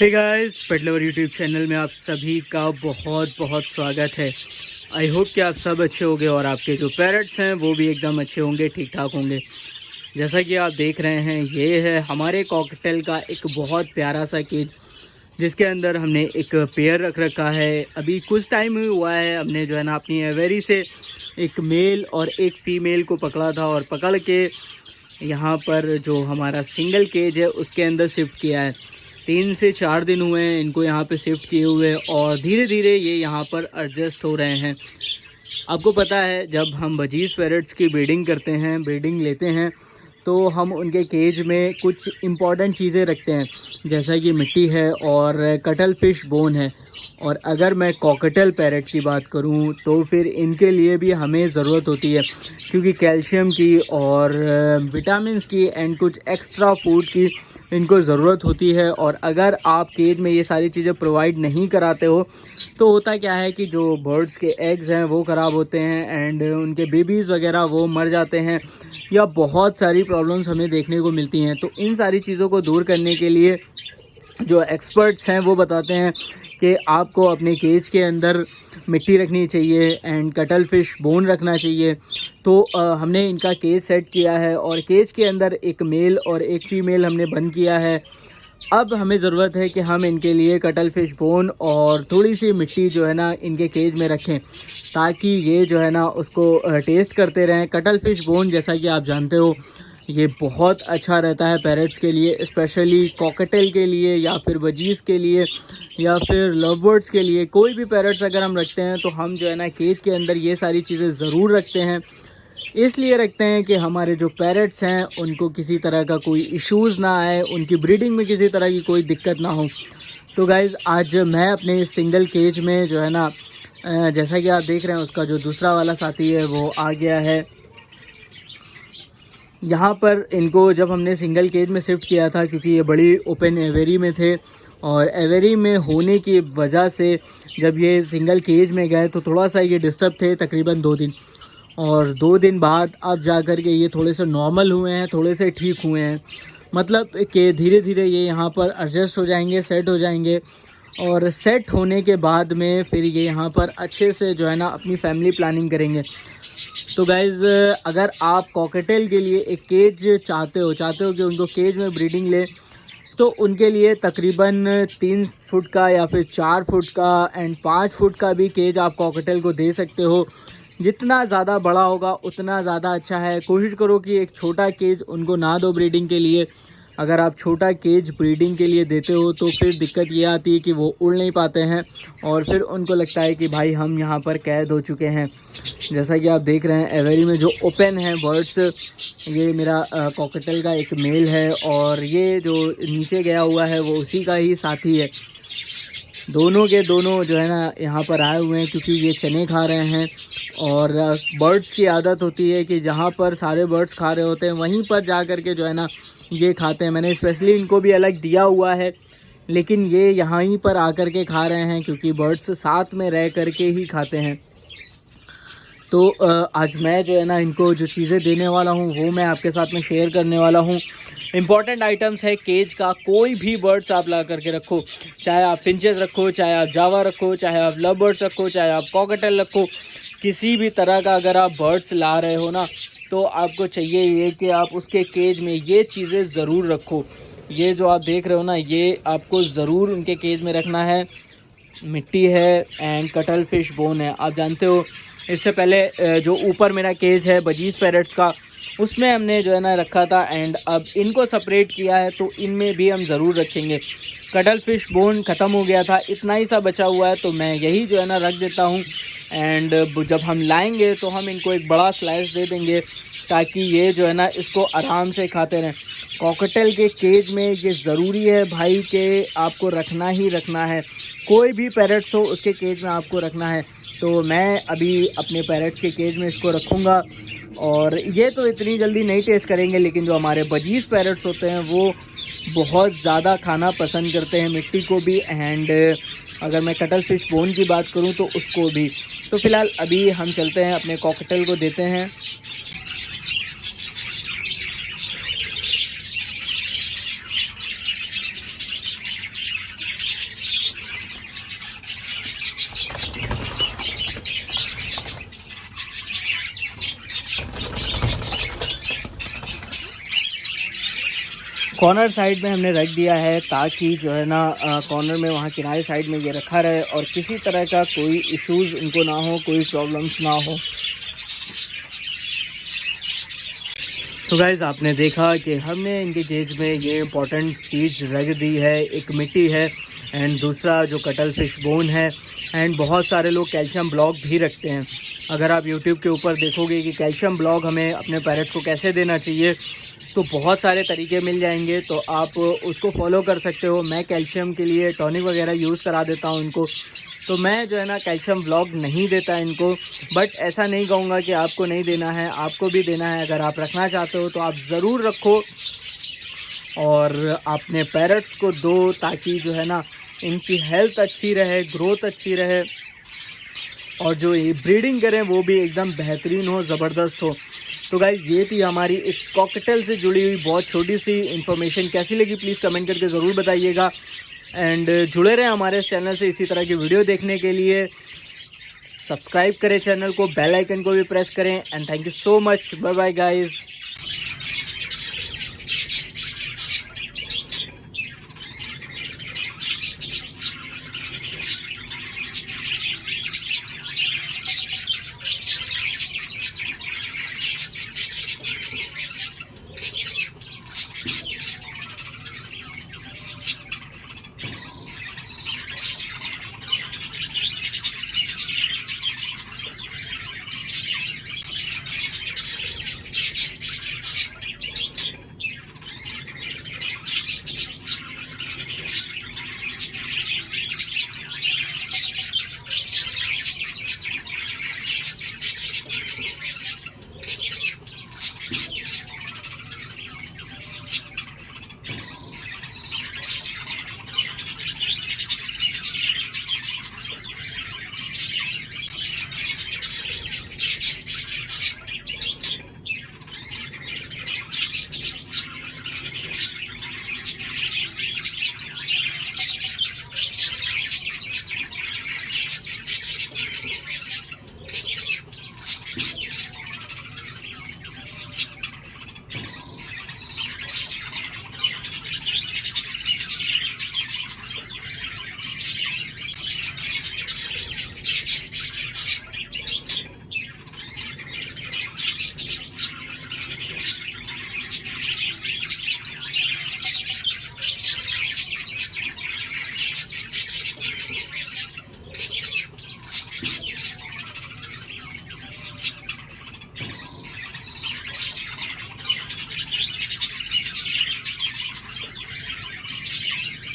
हे guys, pet lover YouTube channel में आप सभी का बहुत बहुत स्वागत है। आई होप कि आप सब अच्छे होंगे और आपके जो पैरट्स हैं वो भी एकदम अच्छे होंगे, ठीक ठाक होंगे। जैसा कि आप देख रहे हैं, ये है हमारे कॉकटेल का एक बहुत प्यारा सा केज, जिसके अंदर हमने एक पेयर रख रखा है। अभी कुछ टाइम ही हुआ है, हमने जो है ना अपनी एवेरी से एक मेल और एक फ़ीमेल को पकड़ा था और पकड़ के यहाँ पर जो हमारा सिंगल केज है उसके अंदर शिफ्ट किया है। 3 से 4 दिन हुए हैं इनको यहाँ पे शिफ्ट किए हुए और धीरे धीरे ये यहाँ पर एडजस्ट हो रहे हैं। आपको पता है, जब हम बजीज पैरट्स की ब्रीडिंग करते हैं, ब्रीडिंग लेते हैं, तो हम उनके केज में कुछ इम्पॉर्टेंट चीज़ें रखते हैं, जैसा कि मिट्टी है और कटल फिश बोन है। और अगर मैं कॉकटेल पैरट की बात करूं तो फिर इनके लिए भी हमें ज़रूरत होती है, क्योंकि कैल्शियम की और विटामिन्स की एंड कुछ एक्स्ट्रा फूड की इनको ज़रूरत होती है। और अगर आप केज में ये सारी चीज़ें प्रोवाइड नहीं कराते हो तो होता क्या है कि जो बर्ड्स के एग्स हैं वो ख़राब होते हैं एंड उनके बेबीज़ वगैरह वो मर जाते हैं, या बहुत सारी प्रॉब्लम्स हमें देखने को मिलती हैं। तो इन सारी चीज़ों को दूर करने के लिए जो एक्सपर्ट्स हैं वो बताते हैं कि आपको अपने केज के अंदर मिट्टी रखनी चाहिए एंड कटल फिश बोन रखना चाहिए। तो हमने इनका केज सेट किया है और केज के अंदर एक मेल और एक फ़ीमेल हमने बंद किया है। अब हमें ज़रूरत है कि हम इनके लिए कटल फिश बोन और थोड़ी सी मिट्टी जो है ना इनके केज में रखें, ताकि ये जो है ना उसको टेस्ट करते रहें। कटल फिश बोन, जैसा कि आप जानते हो, ये बहुत अच्छा रहता है पैरट्स के लिए, स्पेशली कॉकटेल के लिए या फिर बजीज़ के लिए या फिर लव बर्ड्स के लिए। कोई भी पैरट्स अगर हम रखते हैं तो हम जो है ना केज के अंदर ये सारी चीज़ें ज़रूर रखते हैं। इसलिए रखते हैं कि हमारे जो पैरट्स हैं उनको किसी तरह का कोई इश्यूज़ ना आए, उनकी ब्रीडिंग में किसी तरह की कोई दिक्कत ना हो। तो गाइज़, आज मैं अपने सिंगल केज में जो है ना, जैसा कि आप देख रहे हैं, उसका जो दूसरा वाला साथी है वो आ गया है। यहाँ पर इनको जब हमने सिंगल केज में शिफ्ट किया था, क्योंकि ये बड़ी ओपन एवेरी में थे और एवेरी में होने की वजह से जब ये सिंगल केज में गए तो थोड़ा सा ये डिस्टर्ब थे, तकरीबन 2 दिन। और 2 दिन बाद अब जा कर के ये थोड़े से नॉर्मल हुए हैं, थोड़े से ठीक हुए हैं। मतलब कि धीरे धीरे ये यहाँ पर एडजस्ट हो जाएंगे, सेट हो जाएंगे और सेट होने के बाद में फिर ये यहाँ पर अच्छे से जो है ना अपनी फैमिली प्लानिंग करेंगे। तो गाइज़, अगर आप कॉकटेल के लिए एक केज चाहते हो कि उनको केज में ब्रीडिंग ले, तो उनके लिए तकरीबन 3 फुट का या फिर 4 फुट का एंड 5 फुट का भी केज आप कॉकटेल को दे सकते हो। जितना ज़्यादा बड़ा होगा उतना ज़्यादा अच्छा है। कोशिश करो कि एक छोटा केज उनको ना दो ब्रीडिंग के लिए। अगर आप छोटा केज ब्रीडिंग के लिए देते हो तो फिर दिक्कत ये आती है कि वो उड़ नहीं पाते हैं और फिर उनको लगता है कि भाई हम यहाँ पर कैद हो चुके हैं। जैसा कि आप देख रहे हैं, एवेरी में जो ओपन है बर्ड्स, ये मेरा कॉकटेल का एक मेल है और ये जो नीचे गया हुआ है वो उसी का ही साथी है। दोनों के दोनों जो है ना यहाँ पर आए हुए हैं क्योंकि ये चने खा रहे हैं। और बर्ड्स की आदत होती है कि जहाँ पर सारे बर्ड्स खा रहे होते हैं वहीं पर जा कर के जो है ना ये खाते हैं। मैंने स्पेशली इनको भी अलग दिया हुआ है, लेकिन ये यहाँ ही पर आकर के खा रहे हैं क्योंकि बर्ड्स साथ में रह कर के ही खाते हैं। तो आज मैं जो है ना इनको जो चीज़ें देने वाला हूँ वो मैं आपके साथ में शेयर करने वाला हूँ। इम्पॉर्टेंट आइटम्स है केज का। कोई भी बर्ड्स आप ला करके रखो, चाहे आप फिंचेस रखो, चाहे आप जावा रखो, चाहे आप लव बर्ड्स रखो, चाहे आप कॉकटेल रखो, किसी भी तरह का अगर आप बर्ड्स ला रहे हो ना, तो आपको चाहिए ये कि आप उसके केज में ये चीज़ें ज़रूर रखो। ये जो आप देख रहे हो ना, ये आपको ज़रूर उनके केज में रखना है। मिट्टी है एंड कटल फिश बोन है। आप जानते हो, इससे पहले जो ऊपर मेरा केज है बजीज पैरट्स का, उसमें हमने जो है ना रखा था एंड अब इनको सेपरेट किया है, तो इनमें भी हम ज़रूर रखेंगे। कटल फिश बोन ख़त्म हो गया था, इतना ही सा बचा हुआ है, तो मैं यही जो है ना रख देता हूँ। एंड जब हम लाएंगे तो हम इनको एक बड़ा स्लाइस दे देंगे ताकि ये जो है ना इसको आराम से खाते रहें। कॉकटेल के केज में ये ज़रूरी है भाई कि आपको रखना ही रखना है। कोई भी पैरट्स हो उसके केज में आपको रखना है। तो मैं अभी अपने पैरट्स के केज में इसको रखूँगा। और ये तो इतनी जल्दी नहीं टेस्ट करेंगे, लेकिन जो हमारे बजीज पैरट्स होते हैं वो बहुत ज़्यादा खाना पसंद करते हैं, मिट्टी को भी एंड अगर मैं कटल फिश बोन की बात करूं तो उसको भी। तो फ़िलहाल अभी हम चलते हैं अपने कॉकटेल को देते हैं। कॉर्नर साइड में हमने रख दिया है ताकि जो है ना कॉर्नर में वहाँ किनारे साइड में ये रखा रहे और किसी तरह का कोई इश्यूज़ उनको ना हो, कोई प्रॉब्लम्स ना हो। तो गाइज़ आपने देखा कि हमने इनके केज में ये इम्पोर्टेंट चीज़ रख दी है, एक मिट्टी है एंड दूसरा जो कटल फिश बोन है एंड बहुत सारे लोग कैल्शियम ब्लॉक भी रखते हैं। अगर आप यूट्यूब के ऊपर देखोगे कि कैल्शियम ब्लॉक हमें अपने पैरेट्स को कैसे देना चाहिए तो बहुत सारे तरीके मिल जाएंगे, तो आप उसको फॉलो कर सकते हो। मैं कैल्शियम के लिए टॉनिक वगैरह यूज़ करा देता हूँ इनको, तो मैं जो है ना कैल्शियम ब्लॉक नहीं देता इनको। बट ऐसा नहीं कहूँगा कि आपको नहीं देना है, आपको भी देना है। अगर आप रखना चाहते हो तो आप ज़रूर रखो और अपने पैरट्स को दो ताकि जो है ना इनकी हेल्थ अच्छी रहे, ग्रोथ अच्छी रहे और जो ये ब्रीडिंग करें वो भी एकदम बेहतरीन हो, ज़बरदस्त हो। तो गाइज़ ये थी हमारी इस कॉकटेल से जुड़ी हुई बहुत छोटी सी इन्फॉर्मेशन। कैसी लगी प्लीज़ कमेंट करके ज़रूर बताइएगा एंड जुड़े रहें हमारे इस चैनल से इसी तरह की वीडियो देखने के लिए। सब्सक्राइब करें चैनल को, बेल आइकन को भी प्रेस करें and thank you so much. Bye bye guys.